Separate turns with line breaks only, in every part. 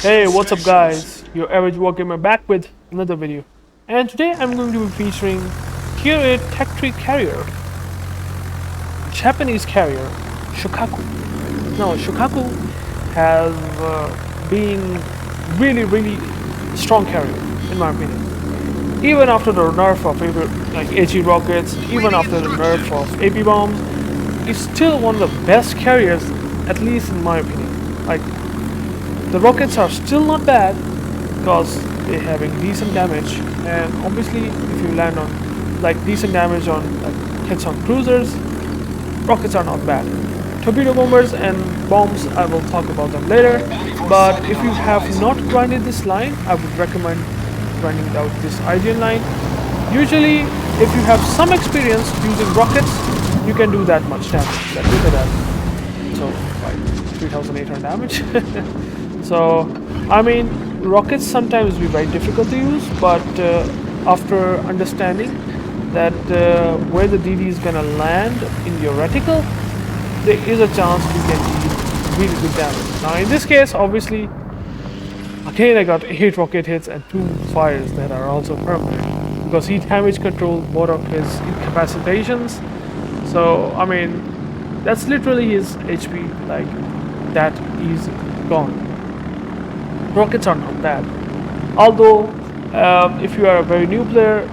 Hey, what's up guys? Your average wargamer back with another video. And today I'm going to be featuring Tier VIII Tech Tree Carrier, Japanese carrier, Shokaku. Now, Shokaku has been really strong carrier, in my opinion. Even after the nerf of like AG rockets, even after the nerf of AP bombs, it's still one of the best carriers, at least in my opinion. Like, the rockets are still not bad because they're having decent damage, and obviously if you land on like decent damage on like hits on cruisers, rockets are not bad. Torpedo bombers and bombs, I will talk about them later, but if you have not grinded this line, I would recommend grinding out this IJN line. Usually if you have some experience using rockets, you can do that much damage. Like, look at that. So like 3800 damage. So, I mean, rockets sometimes be very difficult to use, but after understanding that where the DD is gonna land in your reticle, there is a chance you can deal really good damage. Now, in this case, obviously, again I got 8 rocket hits and 2 fires that are also permanent because he damage controlled both of his incapacitations. So, I mean, that's literally his HP, like that easy gone. Rockets are not bad, although if you are a very new player,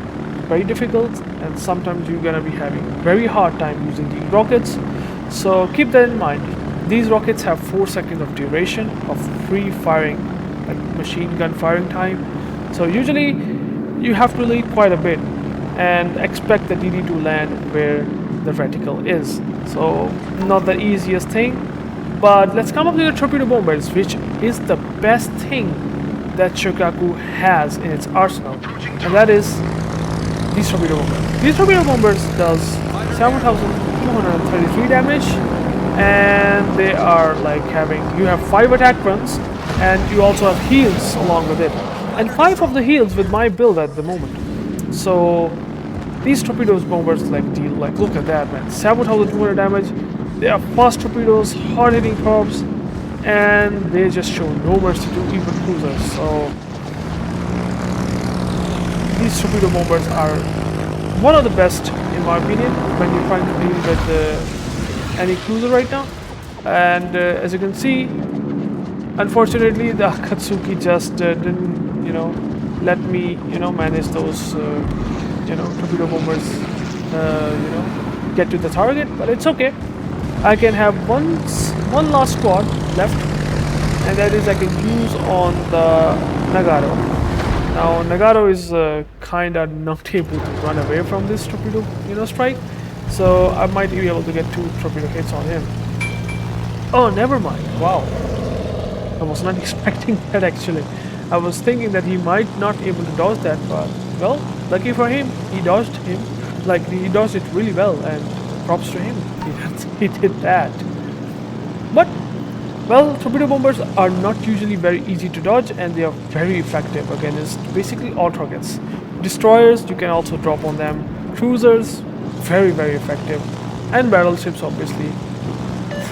very difficult, and sometimes you're gonna be having very hard time using these rockets. So keep that in mind. These rockets have 4 seconds of duration of free firing, like machine gun firing time. So usually you have to lead quite a bit and expect the DD to land where the reticle is. So not the easiest thing. But let's come up with the torpedo bombers, which is the best thing that Shokaku has in its arsenal, and that is these torpedo bombers. These torpedo bombers does 7,233 damage, and they are like having, you have 5 attack runs, and you also have heals along with it, and 5 of the heals with my build at the moment. So these torpedo bombers like deal, like, look at that, man, 7,200 damage. They are fast torpedoes, hard-hitting probes, and they just show no mercy to even cruisers. So these torpedo bombers are one of the best, in my opinion, when you're trying to deal with any cruiser right now. And as you can see, unfortunately, the Akatsuki just didn't, let me, manage those, torpedo bombers, get to the target. But it's okay. I can have one last squad left, and that is I can use on the Nagato. Now Nagato is kinda not able to run away from this torpedo, strike, so I might be able to get 2 torpedo hits on him. Oh, never mind. Wow, I was not expecting that actually. I was thinking that he might not be able to dodge that, but well, lucky for him, he dodged him. Like, he dodged it really well, and props to him. He did that. But well, torpedo bombers are not usually very easy to dodge, and they are very effective against basically all targets. Destroyers, you can also drop on them. Cruisers, very effective, and battleships, obviously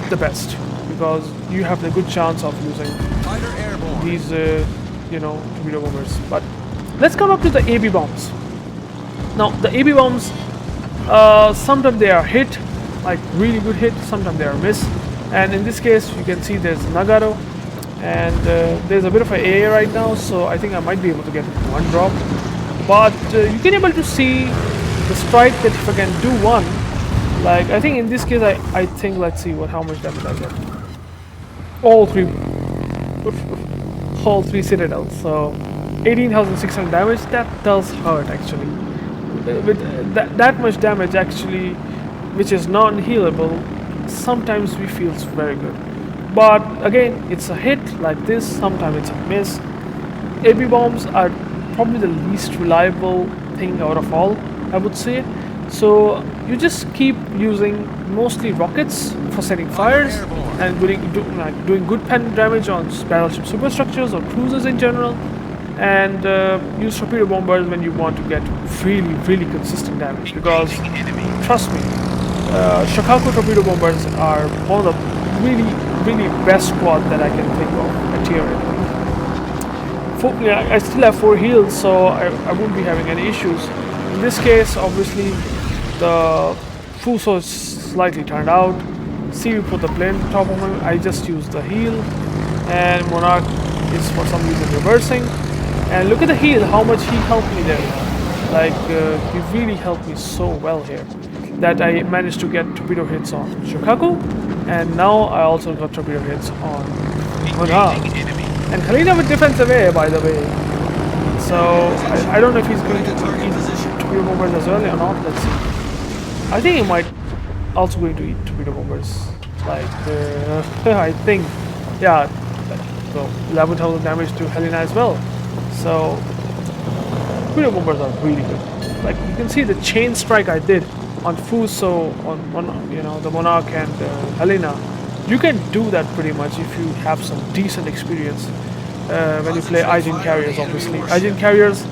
the best, because you have the good chance of using these torpedo bombers. But let's come up to the AB bombs. Now the AB bombs, sometimes they are hit, like really good hit, sometimes they are miss, and in this case you can see there's Nagato, and there's a bit of an AA right now, so I think I might be able to get 1 drop, but you can able to see the strike that if I can do 1, like I think in this case I think, let's see how much damage I get. All 3 citadels, so 18,600 damage. That does hurt actually. With that much damage actually, which is non-healable, sometimes we feels very good. But again, it's a hit like this, sometimes it's a miss. AB bombs are probably the least reliable thing out of all, I would say. So you just keep using mostly rockets for setting fires and doing good pen damage on battleship superstructures or cruisers in general, and use torpedo bombers when you want to get really consistent damage, because trust me, Shokaku torpedo bombers are one of the really best squad that I can think of at Tier VIII. yeah, I still have 4 heals, so I won't be having any issues. In this case, obviously, the Fuso is slightly turned out. See, we put the plane on top of him. I just used the heal, and Monarch is for some reason reversing. And look at the heal, how much he helped me there. Like, he really helped me so well here that I managed to get torpedo hits on Shokaku, and now I also got torpedo hits on Monarch. And Helena with defensive air, by the way. So I don't know if he's going to eat torpedo bombers as well or not. Let's see. I think he might also going to eat torpedo bombers. Like I think, yeah. So 11,000 damage to Helena as well. So torpedo bombers are really good. Like you can see the chain strike I did on Fuso, on the Monarch and Helena. You can do that pretty much if you have some decent experience when you play IJN carriers, obviously. IJN carriers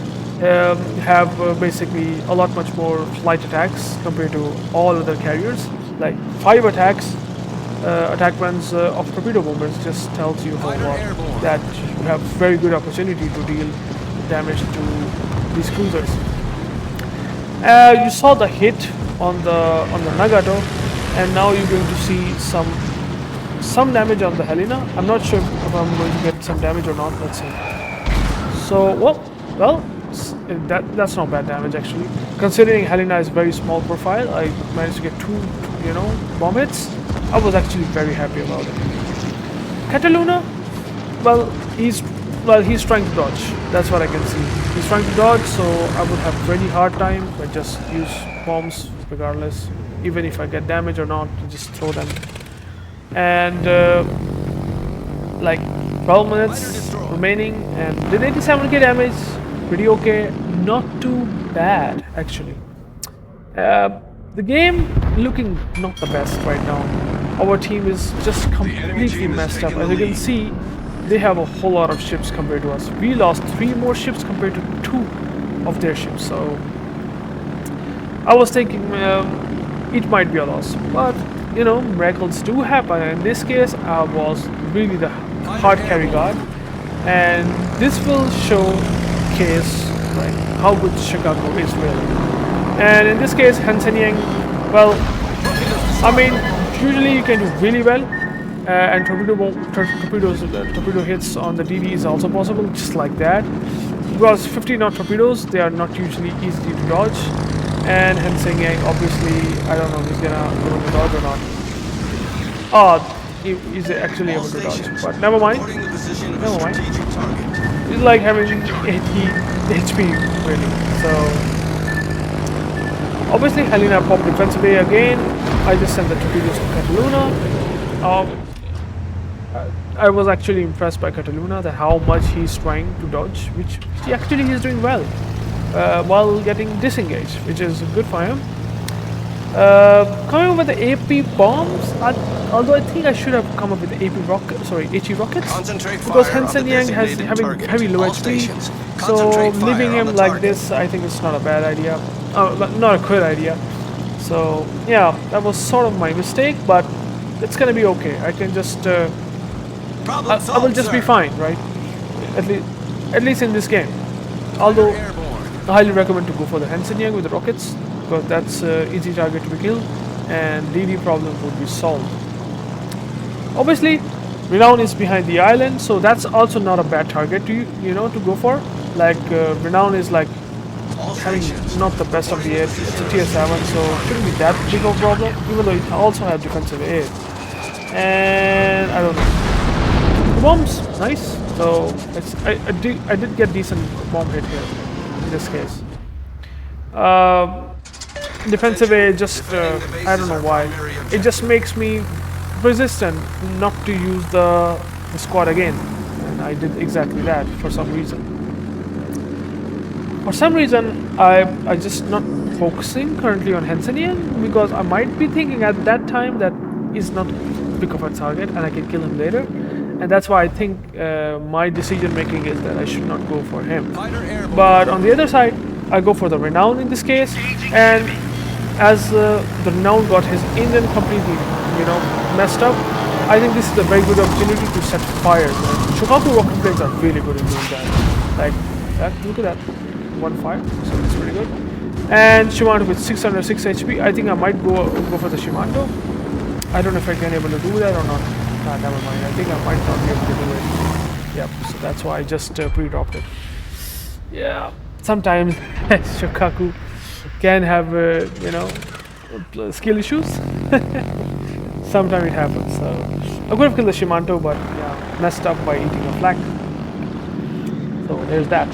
have basically a lot much more flight attacks compared to all other carriers. Like 5 attacks, attack runs of torpedo bombers just tells you that you have very good opportunity to deal damage to these cruisers. You saw the hit on the Nagato, and now you're going to see some damage on the Helena. I'm not sure if I'm going to get some damage or not. Let's see. So well, that's not bad damage actually. Considering Helena is very small profile, I managed to get 2, bomb hits. I was actually very happy about it. Cataluna, well, he's trying to dodge. That's what I can see. He's trying to dodge, so I would have very hard time. I just use bombs regardless, even if I get damage or not. Just throw them. And like 12 minutes remaining, and did 87k damage. Pretty okay, not too bad actually. The game looking not the best right now. Our team is just completely messed up. As you can see, they have a whole lot of ships compared to us. We lost 3 more ships compared to 2 of their ships. So I was thinking it might be a loss, but miracles do happen. In this case, I was really the hard carry god, and this will showcase like how good Shokaku is really. And in this case, Hansen Yang, well, I mean, usually you can do really well, and torpedo hits on the DD is also possible, just like that. Because 50 knot torpedoes, they are not usually easy to dodge. And Hansen Yang, obviously, I don't know if he's gonna be able to dodge or not. Oh, he's actually able to dodge, but never mind. Never mind. It's like having 80 HP, really. So, obviously, Helena popped defensive A again. I just sent the torpedoes to Cataluna. I was actually impressed by Cataluna that how much he's trying to dodge, which actually he's doing well. While getting disengaged, which is good for him. Coming up with the AP bombs, although I think I should have come up with the HE rockets, because Hansen Yang has having heavy low HP, so leaving him like this, I think it's not a bad idea, not a good idea. So yeah, that was sort of my mistake, but it's gonna be okay. I can just, I will just be fine, right? At least in this game. Although I highly recommend to go for the Hansen Yang with the rockets, because that's easy target to be killed, and DD problem would be solved. Obviously, Renown is behind the island, so that's also not a bad target to to go for. Like Renown is like having not the best of the air. It's a tier 7, so it shouldn't be that big of a problem, even though it also have defensive air. And I don't know. The bombs, nice. So I did get decent bomb hit here in this case. Defensive air just I don't know why. It just makes me resistant not to use the squad again, and I did exactly that for some reason. For some reason, I just not focusing currently on Hansen Yang, because I might be thinking at that time that he's not big of a target and I can kill him later, and that's why I think my decision making is that I should not go for him. But on the other side, I go for the Renown in this case, and as the Renown got his engine completely messed up, I think this is a very good opportunity to set fires. Shokaku rocket planes are really good in doing that. like that. Look at that, 1-5. So that's pretty good. And Shimano with 606 HP. I think I might go for the Shimano. I don't know if I can able to do that or not. Nah, never mind. I think I might not be able to do it. Yep. So that's why I just pre-dropped it. Yeah. Sometimes Shokaku can have you know, skill issues. Sometimes it happens. So I could have killed the Shimano, but yeah, messed up by eating a flak. So there's that.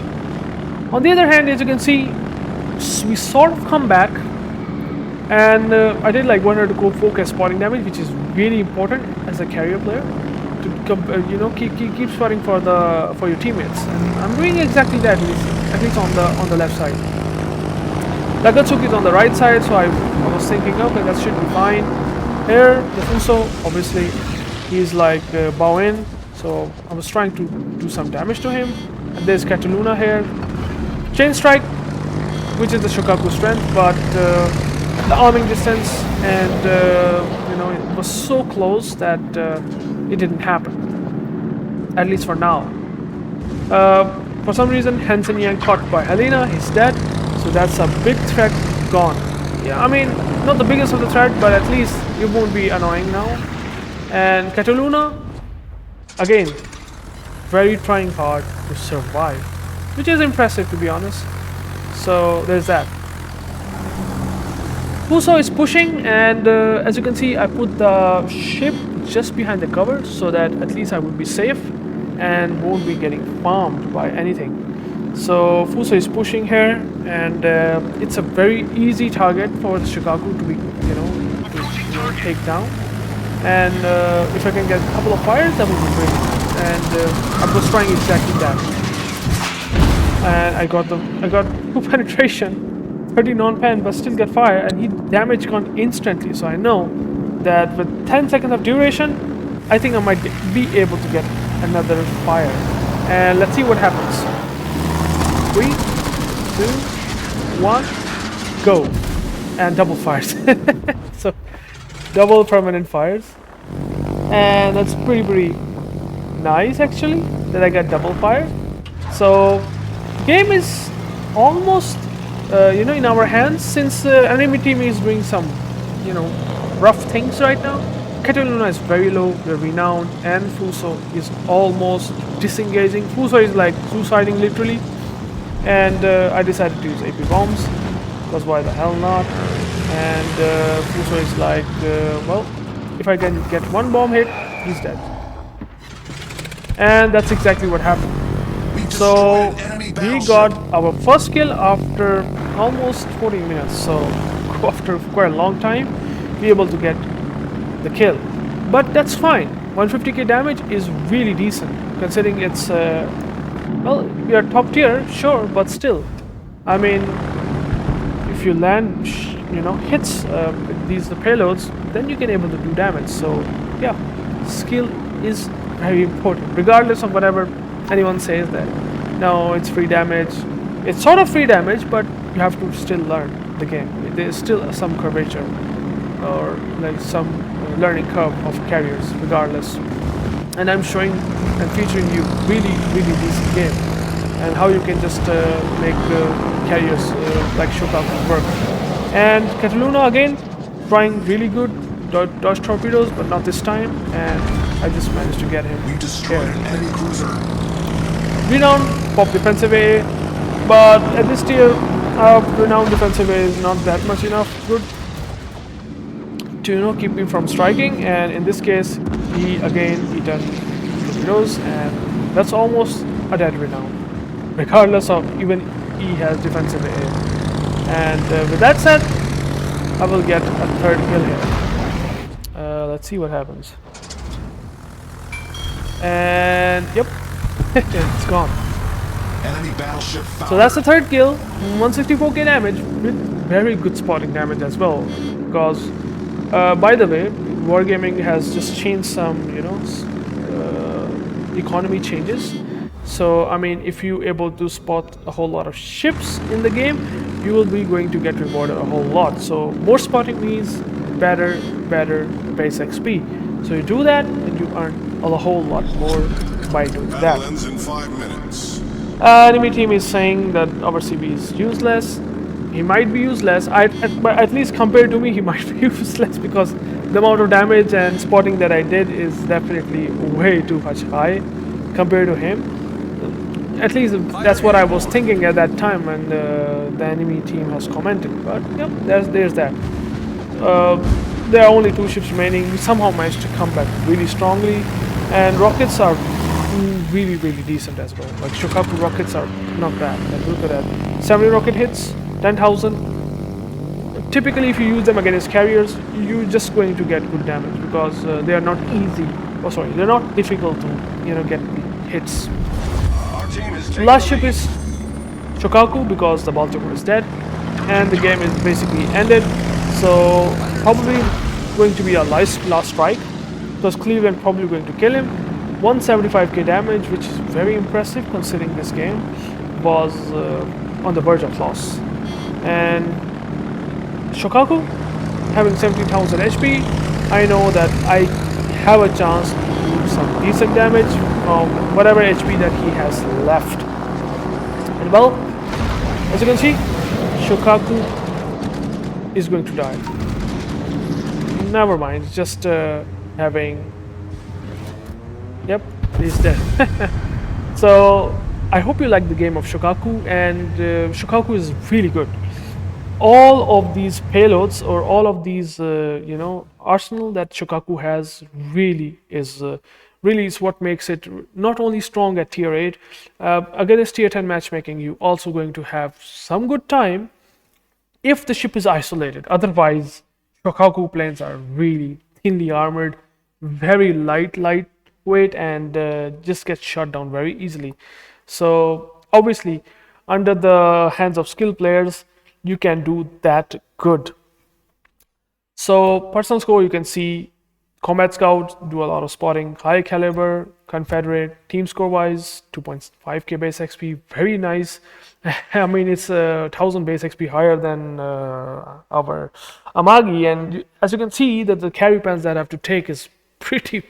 On the other hand, as you can see, we sort of come back, and I did like 102 focus spotting damage, which is really important as a carrier player to you know, keep spotting for your teammates. And I'm doing exactly that, at least on the left side. Nagatsuki is on the right side, so I was thinking, okay, that should be fine. Here, the Fuso, obviously, he's like bow in, so I was trying to do some damage to him. And there's Cataluna here. Chain strike, which is the Shokaku strength, but the arming distance and you know, it was so close that it didn't happen, at least for now. For some reason, Hansen Yang caught by Helena, he's dead, so that's a big threat gone. Yeah, I mean, not the biggest of the threat, but at least it won't be annoying now. And Cataluna, again, very trying hard to survive, which is impressive, to be honest. So there's that. Fuso is pushing, and as you can see, I put the ship just behind the cover so that at least I would be safe and won't be getting farmed by anything. So Fuso is pushing here, and it's a very easy target for the Shokaku to be, you know, take down. And if I can get a couple of fires, that would be great. And I was trying exactly that. And I got 2 penetration, 30 non-pen, but still get fire, and he damage gone instantly. So I know that with 10 seconds of duration, I think I might be able to get another fire. And let's see what happens. 3, 2, 1, go. And double fires. So double permanent fires. And that's pretty nice, actually, that I got double fire. So game is almost you know, in our hands, since enemy team is doing some, you know, rough things right now. Cataluna is very low, we're renowned, and Fuso is almost disengaging. Fuso is like suiciding literally, and I decided to use AP bombs, because why the hell not? And Fuso is like, well, if I can get 1 bomb hit, he's dead. And that's exactly what happened. So we got our first kill after almost 40 minutes. So after quite a long time, we able to get the kill. But that's fine. 150k damage is really decent, considering it's well, we are top tier, sure, but still. I mean, if you land, you know, hits with the payloads, then you can able to do damage. So yeah, skill is very important, regardless of whatever anyone says that no, it's free damage. It's sort of free damage, but you have to still learn the game. There is still some curvature or like some learning curve of carriers, regardless. And I'm showing and featuring you really decent game, and how you can just make carriers like Shokaku work. And Cataluna again trying really good, dodge torpedoes, but not this time, and I just managed to get him.
We destroyed an enemy cruiser.
Renowned pop defensive A, but at this tier, renowned defensive A is not that much enough good to, you know, keep me from striking. And in this case, he done torpedoes, and that's almost a dead renown, regardless of even he has defensive A. And with that said, I will get a 3rd kill here. Let's see what happens. And yep, it's gone.
Enemy battleship found.
So that's the 3rd kill, 164k damage with very good spotting damage as well. Because, by the way, Wargaming has just changed some, you know, economy changes. So I mean, if you able to spot a whole lot of ships in the game, you will be going to get rewarded a whole lot. So more spotting means better base XP. So you do that, and you earn a whole lot more by doing that.
Battle ends in 5 minutes.
Enemy team is saying that our CB is useless. He might be useless. But at least compared to me, he might be useless because the amount of damage and spotting that I did is definitely way too much high compared to him. At least that's what I was thinking at that time when the enemy team has commented. But yep, there's that. There are only 2 ships remaining. We somehow managed to come back really strongly, and rockets are really decent as well. Like Shokaku rockets are not bad. Like look at that, 70 rocket hits, 10,000. Typically, if you use them against carriers, you're just going to get good damage because they are not easy. Oh, sorry, they're not difficult to get hits. Last ship is Shokaku because the Baltimore is dead, and the game is basically ended. So probably going to be a last strike because Cleveland probably going to kill him. 175k damage, which is very impressive considering this game was on the verge of loss. And Shokaku having 17,000 HP, I know that I have a chance to do some decent damage from whatever HP that he has left. And well, as you can see, Shokaku is going to die. Never mind, just having... Yep, he's dead. So I hope you like the game of Shokaku, and Shokaku is really good. All of these payloads or all of these arsenal that Shokaku has really is what makes it not only strong at tier 8. Against tier 10 matchmaking, you also going to have some good time if the ship is isolated. Otherwise, Shokaku planes are really thinly armored, very lightweight, and just get shot down very easily. So obviously, under the hands of skilled players, you can do that good. So personal score, you can see combat scouts do a lot of spotting, high caliber, Confederate. Team score wise, 2.5k base XP, very nice. I mean, it's 1000 base XP higher than our Amagi, and as you can see that the carry pans that I have to take is pretty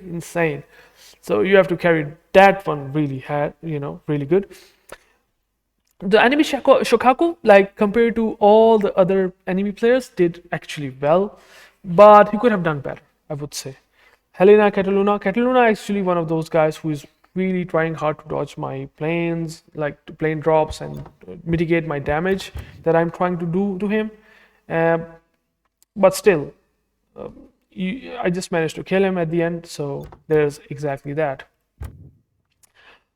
insane. So you have to carry that one really really good. The enemy Shokaku, like compared to all the other enemy players, did actually well, but he could have done better, I would say. Helena Cataluna actually one of those guys who is really trying hard to dodge my planes, like plane drops, and mitigate my damage that I'm trying to do to him. But still, I just managed to kill him at the end, so there's exactly that.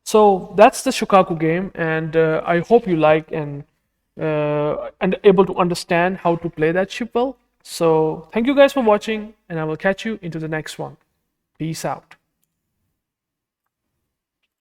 So that's the Shokaku game, and I hope you like and able to understand how to play that ship well. So thank you guys for watching, and I will catch you into the next one. Peace out.